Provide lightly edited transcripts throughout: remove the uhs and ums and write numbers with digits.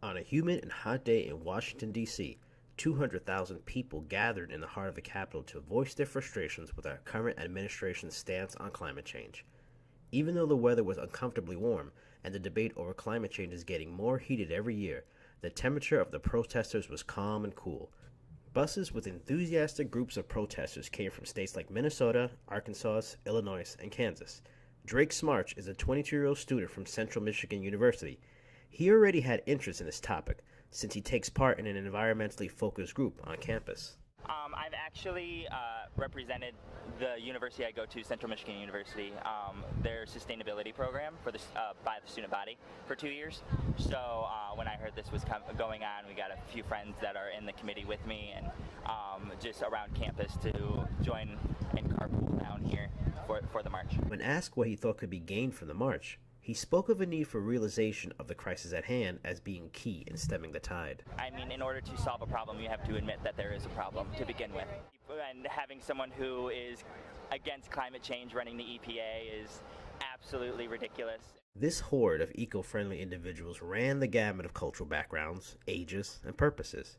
On a humid and hot day in Washington, D.C., 200,000 people gathered in the heart of the Capitol to voice their frustrations with our current administration's stance on climate change. Even though the weather was uncomfortably warm and the debate over climate change is getting more heated every year, the temperature of the protesters was calm and cool. Buses with enthusiastic groups of protesters came from states like Minnesota, Arkansas, Illinois, and Kansas. Drake Smarch is a 22-year-old student from Central Michigan University. He already had interest in this topic since he takes part in an environmentally focused group on campus. I've actually represented the university I go to, Central Michigan University, their sustainability program for by the student body for 2 years. So when I heard this was going on, we got a few friends that are in the committee with me and just around campus to join and carpool down here for the march. When asked what he thought could be gained from the march, he spoke of a need for realization of the crisis at hand as being key in stemming the tide. I mean, in order to solve a problem, you have to admit that there is a problem to begin with. And having someone who is against climate change running the EPA is absolutely ridiculous. This horde of eco-friendly individuals ran the gamut of cultural backgrounds, ages, and purposes.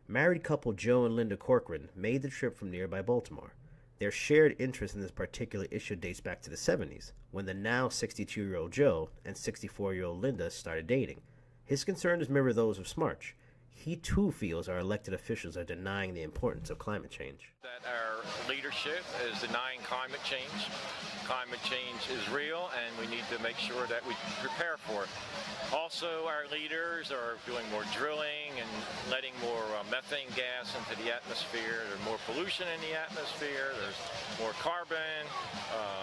Married couple Joe and Linda Corcoran made the trip from nearby Baltimore. Their shared interest in this particular issue dates back to the 70s, when the now 62-year-old Joe and 64-year-old Linda started dating. His concerns mirror those of Smarch. He too feels our elected officials are denying the importance of climate change. That our leadership is denying climate change. Climate change is real, and we need to make sure that we prepare for it. Also, our leaders are doing more drilling and letting more methane gas into the atmosphere. There's more pollution in the atmosphere. There's more carbon.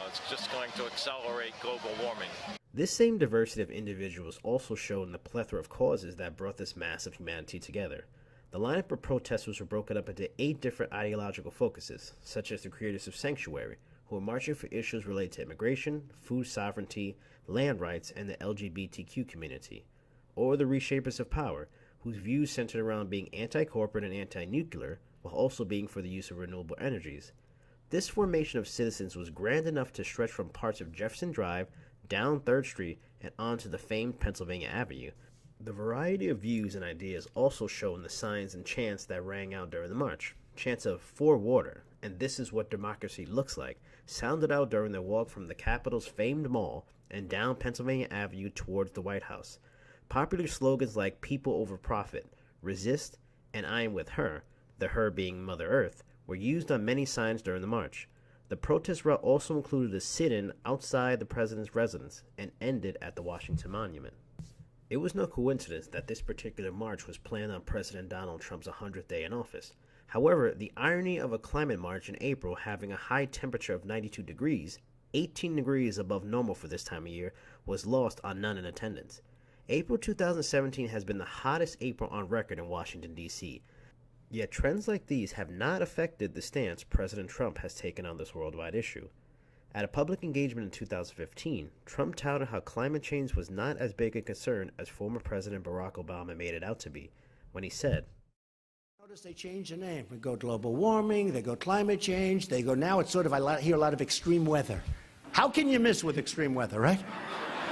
It's just going to accelerate global warming. This same diversity of individuals also showed in the plethora of causes that brought this mass of humanity together. The lineup of protesters were broken up into 8 different ideological focuses, such as the creators of Sanctuary, who are marching for issues related to immigration, food sovereignty, land rights, and the LGBTQ community, or the Reshapers of Power, whose views centered around being anti-corporate and anti-nuclear, while also being for the use of renewable energies. This formation of citizens was grand enough to stretch from parts of Jefferson Drive, down 3rd Street, and onto the famed Pennsylvania Avenue. The variety of views and ideas also show in the signs and chants that rang out during the march. Chants of "For Water" and "This is what democracy looks like" sounded out during the walk from the Capitol's famed mall and down Pennsylvania Avenue towards the White House. Popular slogans like "People over profit," "Resist," and "I am with her," the her being Mother Earth, were used on many signs during the march. The protest route also included a sit-in outside the president's residence and ended at the Washington Monument. It was no coincidence that this particular march was planned on President Donald Trump's 100th day in office. However, the irony of a climate march in April having a high temperature of 92 degrees, 18 degrees above normal for this time of year, was lost on none in attendance. April 2017 has been the hottest April on record in Washington, D.C., yet trends like these have not affected the stance President Trump has taken on this worldwide issue. At a public engagement in 2015, Trump touted how climate change was not as big a concern as former President Barack Obama made it out to be, when he said, Notice they change the name. We go global warming, they go climate change, they go now it's sort of, I hear a lot of extreme weather. How can you miss with extreme weather, right?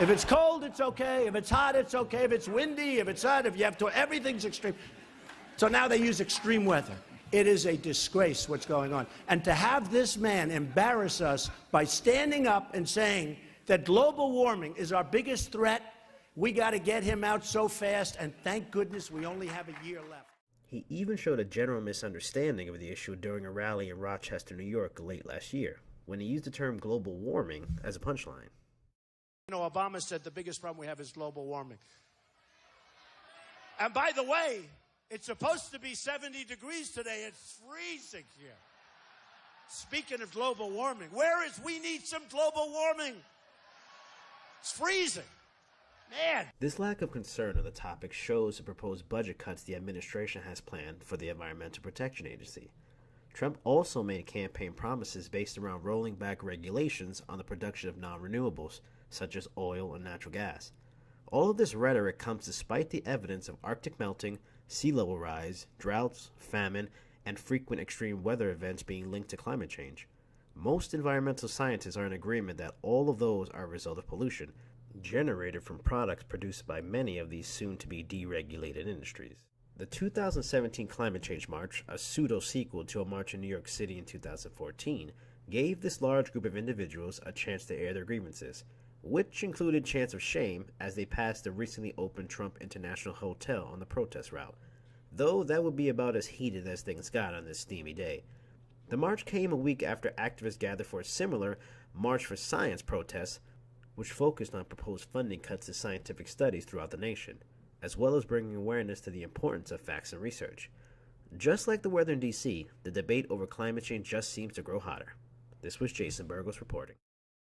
If it's cold, it's okay. If it's hot, it's okay. If it's windy, if it's hot, if you have to, everything's extreme. So now they use extreme weather. It is a disgrace what's going on. And to have this man embarrass us by standing up and saying that global warming is our biggest threat, we got to get him out so fast, and thank goodness we only have a year left. He even showed a general misunderstanding of the issue during a rally in Rochester, New York late last year, when he used the term global warming as a punchline. You know, Obama said the biggest problem we have is global warming. And by the way, it's supposed to be 70 degrees today. It's freezing here. Speaking of global warming, we need some global warming. It's freezing. Man. This lack of concern on the topic shows the proposed budget cuts the administration has planned for the Environmental Protection Agency. Trump also made campaign promises based around rolling back regulations on the production of non-renewables, such as oil and natural gas. All of this rhetoric comes despite the evidence of Arctic melting, sea level rise, droughts, famine, and frequent extreme weather events being linked to climate change. Most environmental scientists are in agreement that all of those are a result of pollution. generated from products produced by many of these soon-to-be deregulated industries. The 2017 Climate Change March, a pseudo-sequel to a march in New York City in 2014, gave this large group of individuals a chance to air their grievances, which included chants of shame as they passed the recently opened Trump International Hotel on the protest route, though that would be about as heated as things got on this steamy day. The march came a week after activists gathered for a similar March for Science protest, which focused on proposed funding cuts to scientific studies throughout the nation, as well as bringing awareness to the importance of facts and research. Just like the weather in D.C., the debate over climate change just seems to grow hotter. This was Jason Burgos reporting.